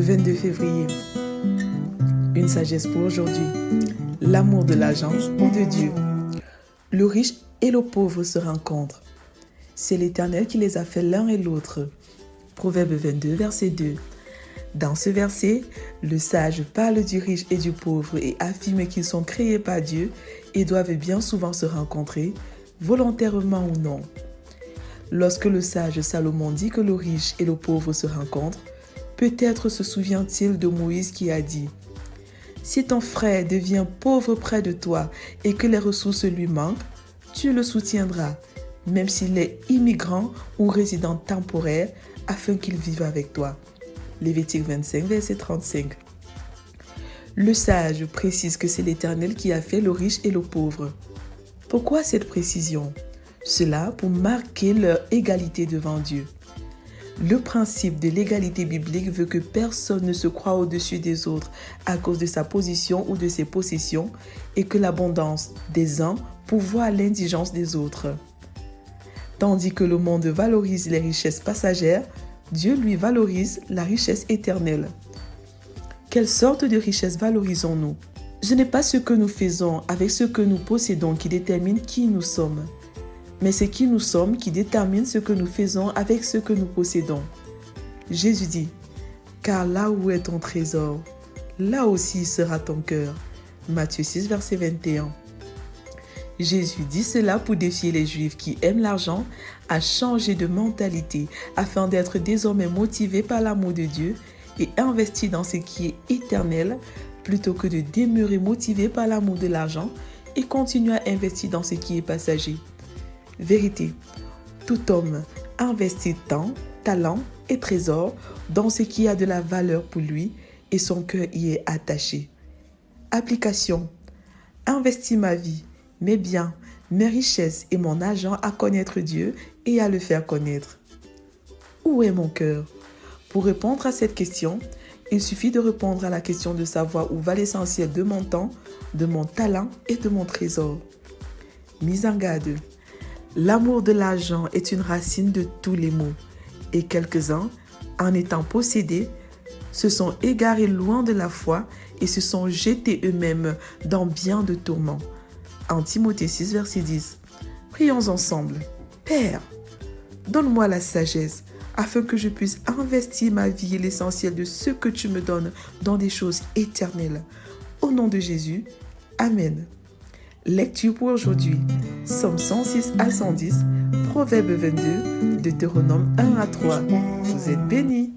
Le 22 février, une sagesse pour aujourd'hui. L'amour de l'argent ou de Dieu. Le riche et le pauvre se rencontrent. C'est l'Éternel qui les a fait l'un et l'autre. Proverbe 22, verset 2. Dans ce verset, le sage parle du riche et du pauvre et affirme qu'ils sont créés par Dieu et doivent bien souvent se rencontrer, volontairement ou non. Lorsque le sage Salomon dit que le riche et le pauvre se rencontrent, peut-être se souvient-il de Moïse qui a dit « Si ton frère devient pauvre près de toi et que les ressources lui manquent, tu le soutiendras, même s'il est immigrant ou résident temporaire, afin qu'il vive avec toi. » Lévitique 25, verset 35. Le sage précise que c'est l'Éternel qui a fait le riche et le pauvre. Pourquoi cette précision? Cela pour marquer leur égalité devant Dieu. Le principe de l'égalité biblique veut que personne ne se croie au-dessus des autres à cause de sa position ou de ses possessions et que l'abondance des uns pourvoie l'indigence des autres. Tandis que le monde valorise les richesses passagères, Dieu lui valorise la richesse éternelle. Quelle sorte de richesse valorisons-nous? Ce n'est pas ce que nous faisons avec ce que nous possédons qui détermine qui nous sommes, mais c'est qui nous sommes qui détermine ce que nous faisons avec ce que nous possédons. Jésus dit, « Car là où est ton trésor, là aussi sera ton cœur. » Matthieu 6, verset 21. Jésus dit cela pour défier les Juifs qui aiment l'argent à changer de mentalité afin d'être désormais motivés par l'amour de Dieu et investis dans ce qui est éternel plutôt que de demeurer motivés par l'amour de l'argent et continuer à investir dans ce qui est passager. Vérité, tout homme investit temps, talent et trésor dans ce qui a de la valeur pour lui et son cœur y est attaché. Application, investis ma vie, mes biens, mes richesses et mon argent à connaître Dieu et à le faire connaître. Où est mon cœur? Pour répondre à cette question, il suffit de répondre à la question de savoir où va l'essentiel de mon temps, de mon talent et de mon trésor. Mise en garde. L'amour de l'argent est une racine de tous les maux, et quelques-uns, en étant possédés, se sont égarés loin de la foi et se sont jetés eux-mêmes dans bien de tourments. En Timothée 6, verset 10. Prions ensemble. Père, donne-moi la sagesse afin que je puisse investir ma vie et l'essentiel de ce que tu me donnes dans des choses éternelles. Au nom de Jésus, Amen. Lecture pour aujourd'hui. Psaume 106 à 110, Proverbe 22, Deutéronome 1 à 3. Vous êtes bénis.